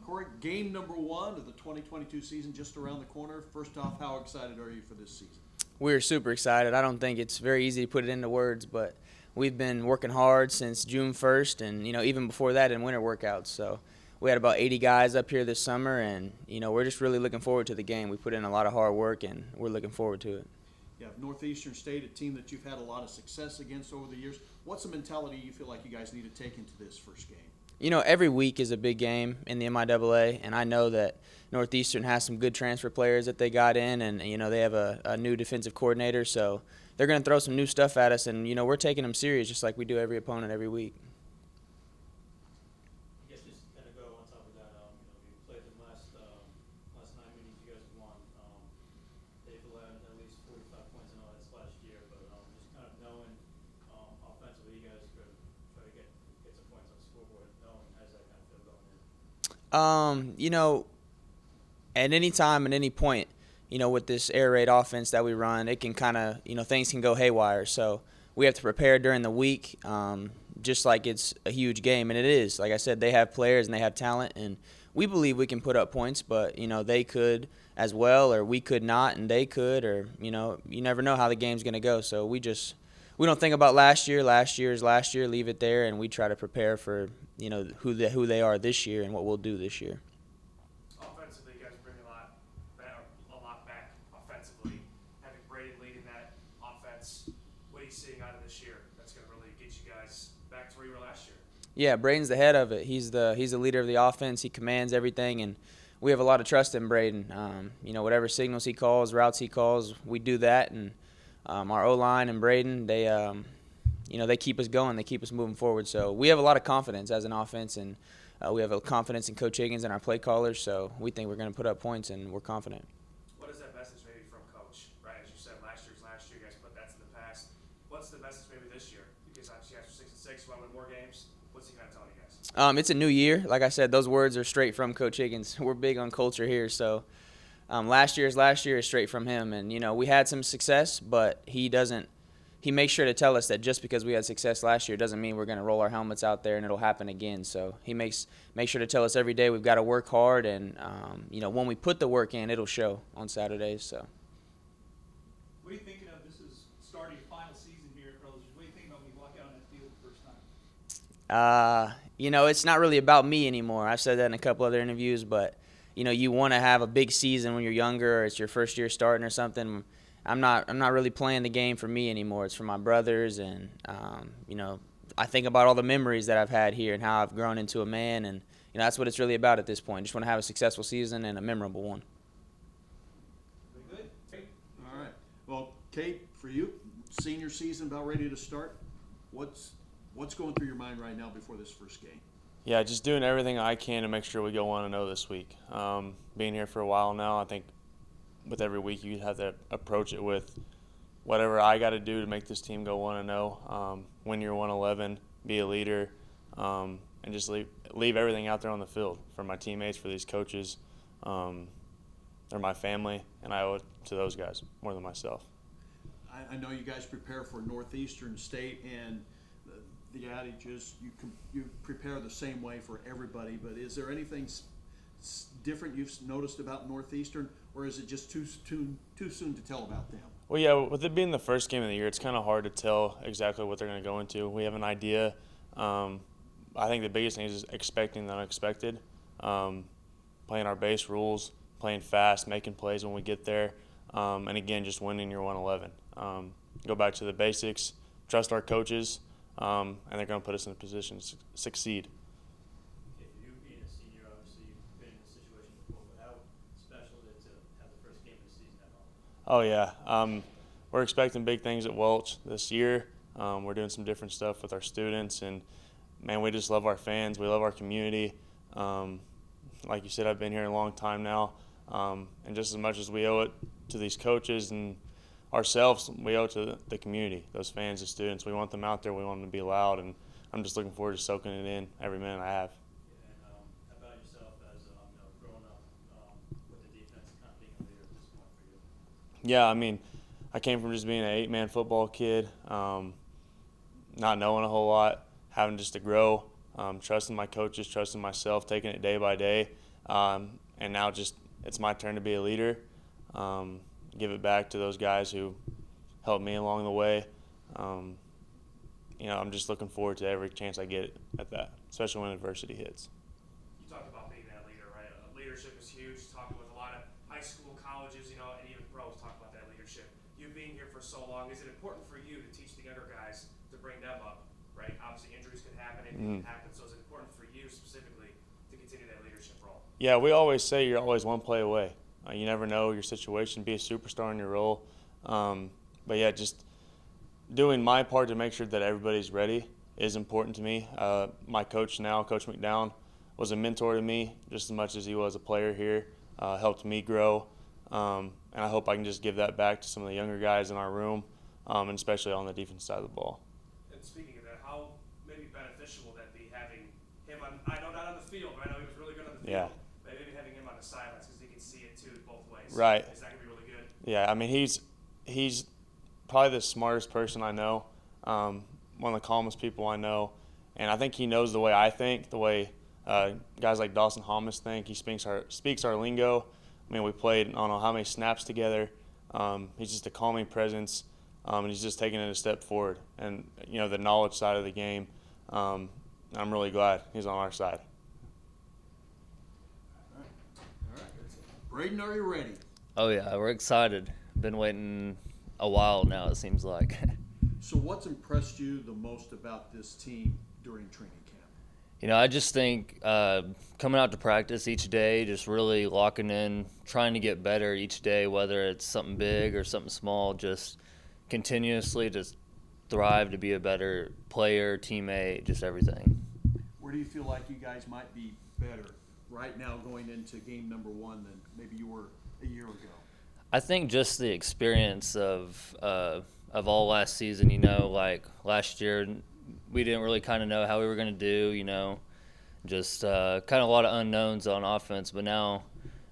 Corey, game number 1 of the 2022 season just around the corner. First off, how excited are you for this season? We're super excited. I don't think it's very easy to put it into words, but we've been working hard since June 1st and, even before that in winter workouts. So we had about 80 guys up here this summer, and, we're just really looking forward to the game. We put in a lot of hard work, and we're looking forward to it. You have Northeastern State, a team that you've had a lot of success against over the years. What's the mentality you feel like you guys need to take into this first game? Every week is a big game in the MIAA, and I know that Northeastern has some good transfer players that they got in, and, they have a new defensive coordinator, so they're going to throw some new stuff at us, and, we're taking them serious just like we do every opponent every week. I guess just kind of go on top of that, you played the last 9 meetings you guys have won. They've allowed at least 45 points in all this last year, but just kind of knowing offensively you guys could try to get some points on the scoreboard, knowing how does that kind of feel going in? At any time, at any point, with this air raid offense that we run, it can kind of, things can go haywire. So we have to prepare during the week, just like it's a huge game, and it is. Like I said, they have players and they have talent, and we believe we can put up points, but, they could as well, or we could not, and they could, or, you never know how the game's going to go. So we don't think about last year. Last year is last year, leave it there, and we try to prepare for, who they are this year and what we'll do this year. Offensively, you guys bring a lot back offensively. Having Braden leading that offense, what are you seeing out of this year that's going to really get you guys back to where you were last year? Yeah, Braden's the head of it. He's the leader of the offense. He commands everything, and we have a lot of trust in Braden. Whatever signals he calls, routes he calls, we do that. And our O-line and Braden, they keep us going. They keep us moving forward. So we have a lot of confidence as an offense, and we have a confidence in Coach Higgins and our play callers. So we think we're going to put up points, and we're confident. What is that message maybe from Coach? Right, as you said, last year, you guys put that to the past. What's the message maybe this year? Because obviously you guys are 6-6, you want to win more games. What's he kind of telling you guys? It's a new year. Like I said, those words are straight from Coach Higgins. We're big on culture here, so last year is straight from him. And, we had some success, but he makes sure to tell us that just because we had success last year doesn't mean we're going to roll our helmets out there and it'll happen again. So he makes sure to tell us every day we've got to work hard, and, when we put the work in, it'll show on Saturdays. So. What are you thinking of? This is starting your final season here at Brothers. What are you thinking about when you walk out on that field the first time? It's not really about me anymore. I've said that in a couple other interviews, but, you want to have a big season when you're younger, or it's your first year starting or something. I'm not really playing the game for me anymore. It's for my brothers, and, I think about all the memories that I've had here and how I've grown into a man, and, that's what it's really about at this point. Just want to have a successful season and a memorable one. Very good. Great. All right. Well, Cade, for you, senior season about ready to start. What's going through your mind right now before this first game? Yeah, just doing everything I can to make sure we go 1-0 this week. Being here for a while now, I think with every week you have to approach it with whatever I got to do to make this team go 1-0, win your 1-11, be a leader, and just leave everything out there on the field for my teammates, for these coaches. They're my family, and I owe it to those guys more than myself. I know you guys prepare for Northeastern State, and the adage is you prepare the same way for everybody, but is there anything different you've noticed about Northeastern, or is it just too soon to tell about them? Well, yeah, with it being the first game of the year, it's kind of hard to tell exactly what they're going to go into. We have an idea. I think the biggest thing is expecting the unexpected, playing our base rules, playing fast, making plays when we get there, and again, just winning your 1-11. Go back to the basics, trust our coaches, and they're going to put us in a position to succeed. Okay, for you being a senior, obviously you've been in this situation before, but how special is it to have the first game of the season at home? Oh, yeah. We're expecting big things at Welch this year. We're doing some different stuff with our students, and, man, we just love our fans. We love our community. Like you said, I've been here a long time now, and just as much as we owe it to these coaches and ourselves, we owe it to the community, those fans, the students. We want them out there. We want them to be loud, and I'm just looking forward to soaking it in every minute I have. And how about yourself as growing up with the defense, kind of being a leader at this point for you? Yeah, I mean, I came from just being an 8-man football kid, not knowing a whole lot, having just to grow, trusting my coaches, trusting myself, taking it day by day. And now just it's my turn to be a leader, give it back to those guys who helped me along the way. I'm just looking forward to every chance I get at that, especially when adversity hits. You talked about being that leader, right? Leadership is huge. Talking with a lot of high school, colleges, and even pros talk about that leadership. You being here for so long, is it important for you to teach the younger guys to bring them up, right? Obviously, injuries can happen, anything can happen. So is it important for you specifically to continue that leadership role? Yeah, we always say you're always one play away. You never know your situation. Be a superstar in your role. But yeah, just doing my part to make sure that everybody's ready is important to me. My coach now, Coach McDowell, was a mentor to me just as much as he was a player here. Helped me grow, and I hope I can just give that back to some of the younger guys in our room, and especially on the defense side of the ball. And speaking of that, how maybe beneficial will that be having him on? I know not on the field, right? I know he was really good on the field. Yeah. But maybe having him on the sidelines because he can see it too both ways. Right. Is that gonna be really good? Yeah, I mean he's probably the smartest person I know, one of the calmest people I know, and I think he knows the way I think, the way guys like Dawson Holmes think. He speaks our lingo. I mean, we played I don't know how many snaps together. He's just a calming presence, and he's just taking it a step forward. And the knowledge side of the game, I'm really glad he's on our side. All right. Braden, are you ready? Oh yeah, we're excited. Been waiting a while now, it seems like. So what's impressed you the most about this team during training camp? I just think coming out to practice each day, just really locking in, trying to get better each day, whether it's something big or something small, just continuously just thrive to be a better player, teammate, just everything. Where do you feel like you guys might be better right now going into game number 1 than maybe you were a year ago? I think just the experience of all last season, like last year, we didn't really kind of know how we were going to do, just kind of a lot of unknowns on offense. But now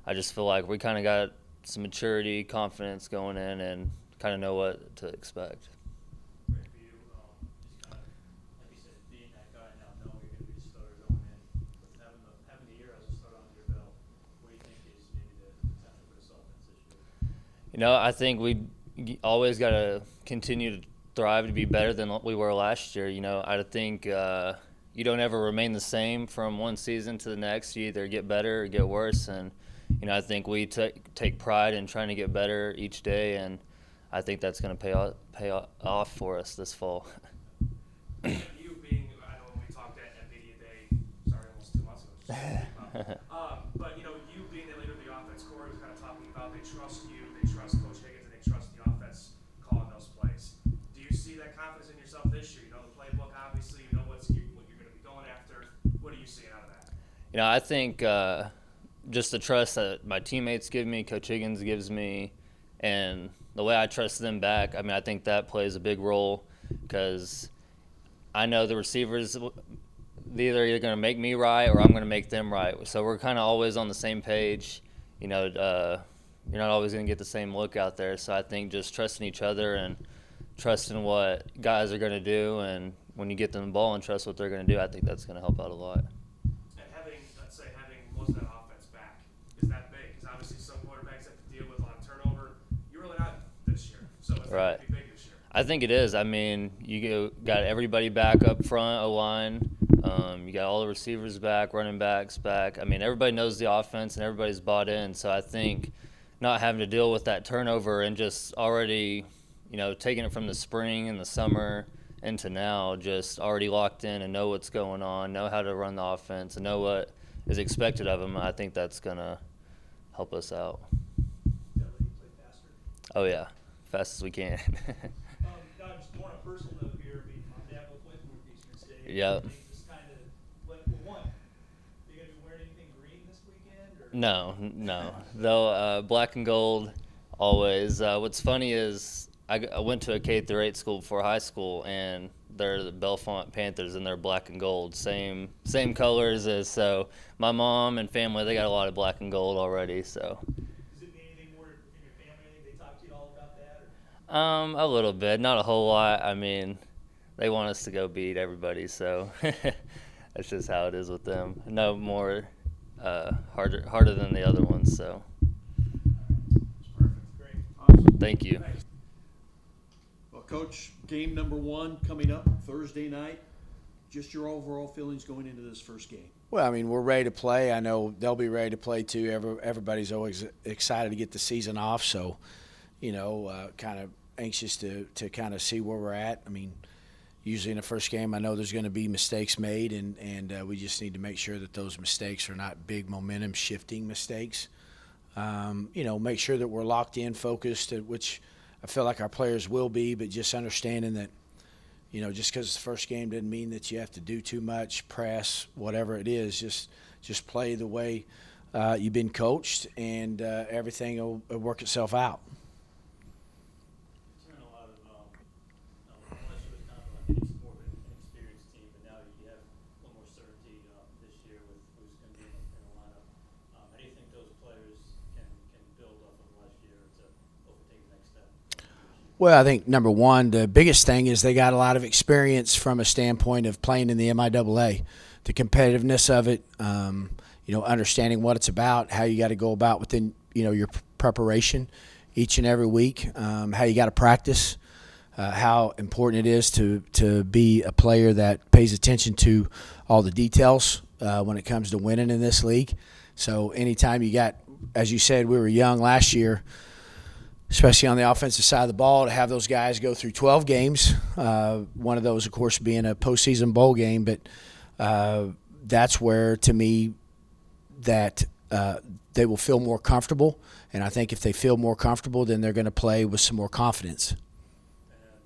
I just feel like we kind of got some maturity, confidence going in and kind of know what to expect. Great for you, just kind of, like you said, being that guy now, knowing you're going to be the starter going in, with having the year as a starter under your belt, what do you think is maybe the potential for this offense this year? I think we always got to continue to thrive to be better than what we were last year. I think you don't ever remain the same from one season to the next. You either get better or get worse. And, I think we take pride in trying to get better each day, and I think that's going to pay off for us this fall. You being, I know when we talked at Media Day, sorry, almost 2 months ago. But you being the leader of the offense, Corey was kind of talking about they trust you, they trust Coach Higgins, and they trust the offense calling those plays. Do you see that confidence in yourself this year? You know the playbook, obviously. You know what you're going to be going after. What are you seeing out of that? I think just the trust that my teammates give me, Coach Higgins gives me, and the way I trust them back, I think that plays a big role because I know the receivers, they're either going to make me right or I'm going to make them right. So we're kind of always on the same page. You're not always going to get the same look out there. So I think just trusting each other and trusting what guys are going to do, and when you get them the ball and trust what they're going to do, I think that's going to help out a lot. And having most of that offense back, is that big? Because obviously some quarterbacks have to deal with a lot of turnover. You're really not this year. So it's going to be big this year. I think it is. You got everybody back up front, O-line. You got all the receivers back, running backs back. Everybody knows the offense and everybody's bought in. So I think not having to deal with that turnover and just already, taking it from the spring and the summer into now, just already locked in and know what's going on, know how to run the offense, and know what is expected of them. I think that's going to help us out. That way you play faster. Oh, yeah, fast as we can. Now, just more on a personal note here, my dad both went to Northeastern State. Yep. Just kind of, are you going to be wearing anything green this weekend? Or? No. Though black and gold always. What's funny is I went to a K-8 school before high school, and they're the Bellefonte Panthers, and they're black and gold, same colors as. So my mom and family, they got a lot of black and gold already. So. Does it mean anything more in your family? They talk to you all about that? Or? A little bit, not a whole lot. They want us to go beat everybody, so that's just how it is with them. No more harder than the other ones. So Great. Awesome. thank you. Well, Coach, game number 1 coming up Thursday night. Just your overall feelings going into this first game. Well, I mean, we're ready to play. I know they'll be ready to play too. Everybody's always excited to get the season off. So, kind of anxious to kind of see where we're at. I mean, usually in the first game, I know there's going to be mistakes made, and we just need to make sure that those mistakes are not big momentum shifting mistakes. Make sure that we're locked in, focused, which I feel like our players will be, but just understanding that, just because it's the first game doesn't mean that you have to do too much, press, whatever it is. Just play the way you've been coached, and everything will work itself out. Turn a lot of, last year was kind of like more of an inexperienced team, but now you have a little more certainty this year with who's going to be in the lineup. How do you think those players can build off of last year to hopefully take the next step? Well, I think number one, the biggest thing is they got a lot of experience from a standpoint of playing in the MIAA, the competitiveness of it, understanding what it's about, how you got to go about within, your preparation each and every week, how you got to practice, how important it is to be a player that pays attention to all the details when it comes to winning in this league. So anytime you got, as you said, we were young last year, especially on the offensive side of the ball, to have those guys go through 12 games, one of those, of course, being a postseason bowl game. But that's where, to me, that they will feel more comfortable. And I think if they feel more comfortable, then they're going to play with some more confidence. And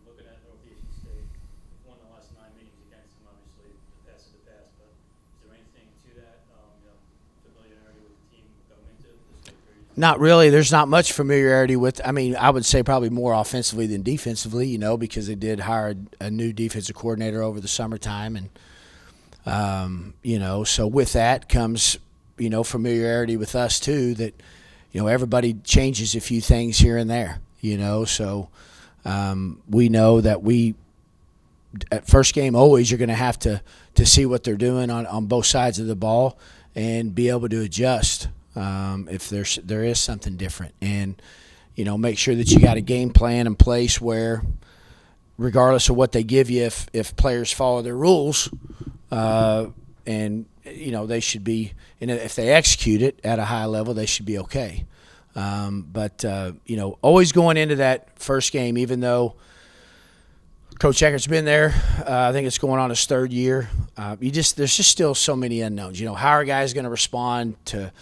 looking at Northeastern State, you've won the last 9 meetings against them, obviously, the past of the past. But is there anything to that, familiarity with the team going into this week? Not really. There's not much familiarity with. I mean, I would say probably more offensively than defensively, because they did hire a new defensive coordinator over the summertime, and so with that comes familiarity with us too. That everybody changes a few things here and there. So we know that we at first game always you're going to have to see what they're doing on both sides of the ball and be able to adjust. If there is something different, and make sure that you got a game plan in place where, regardless of what they give you, if players follow their rules, and they should be, if they execute it at a high level, they should be okay. But always going into that first game, even though Coach Eckert's been there, I think it's going on his 3rd year. There's just still so many unknowns. How are guys going to respond to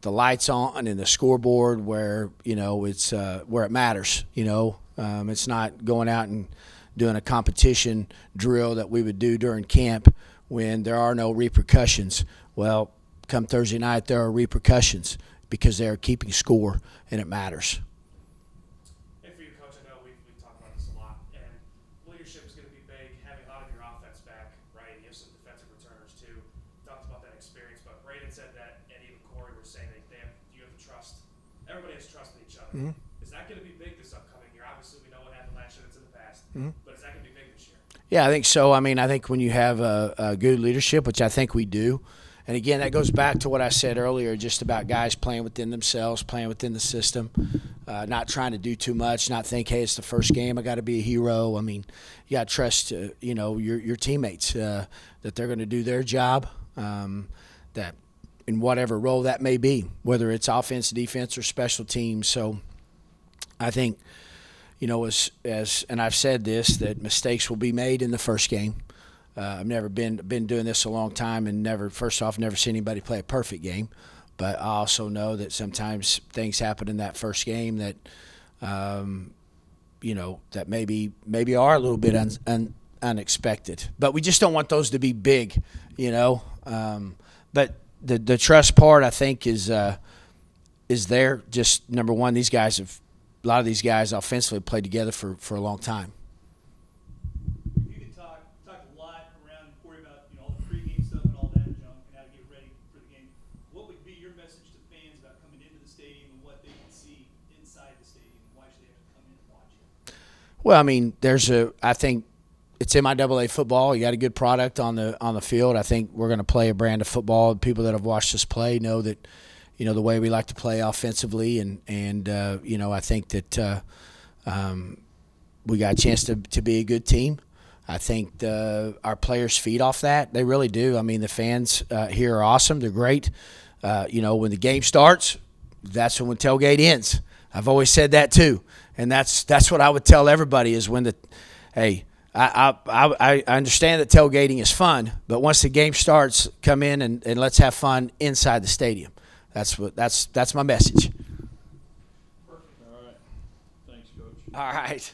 the lights on and the scoreboard where it's where it matters. It's not going out and doing a competition drill that we would do during camp when there are no repercussions. Well, come Thursday night there are repercussions because they're keeping score and it matters. And for you, Coach, I know we talk about this a lot, and leadership is going to be big. Having a lot of your offense back, right? You have some defensive returners too. Talked about that experience, but Braden said that, and even Corey were saying that you have the trust. Everybody has trust in each other. Mm-hmm. Is that going to be big this upcoming year? Obviously, we know what happened last year. That's in the past, but is that going to be big this year? Yeah, I think so. I mean, I think when you have a good leadership, which I think we do, and again, that goes back to what I said earlier, just about guys playing within themselves, playing within the system, not trying to do too much, not think, hey, it's the first game, I got to be a hero. I mean, you got to trust, your teammates that they're going to do their job, that in whatever role that may be, whether it's offense, defense, or special teams. So I think, as and I've said this, that mistakes will be made in the first game. I've never been doing this a long time and never seen anybody play a perfect game. But I also know that sometimes things happen in that first game that, that maybe are a little bit unexpected. But we just don't want those to be big, But the trust part, I think, is there. Just number one, a lot of these guys offensively played together for a long time. You can talk a lot around Emporia about all the pregame stuff and all that junk and how to get ready for the game. What would be your message to fans about coming into the stadium and what they can see inside the stadium? Why should they have to come in and watch it? Well, I mean, I think it's MIAA football. You got a good product on the field. I think we're going to play a brand of football. People that have watched us play know that, the way we like to play offensively, and I think that we got a chance to be a good team. I think our players feed off that. They really do. I mean, the fans here are awesome. They're great. When the game starts, that's when tailgate ends. I've always said that too, and that's what I would tell everybody is I understand that tailgating is fun, but once the game starts, come in and let's have fun inside the stadium. That's my message. All right. Thanks, Coach. All right.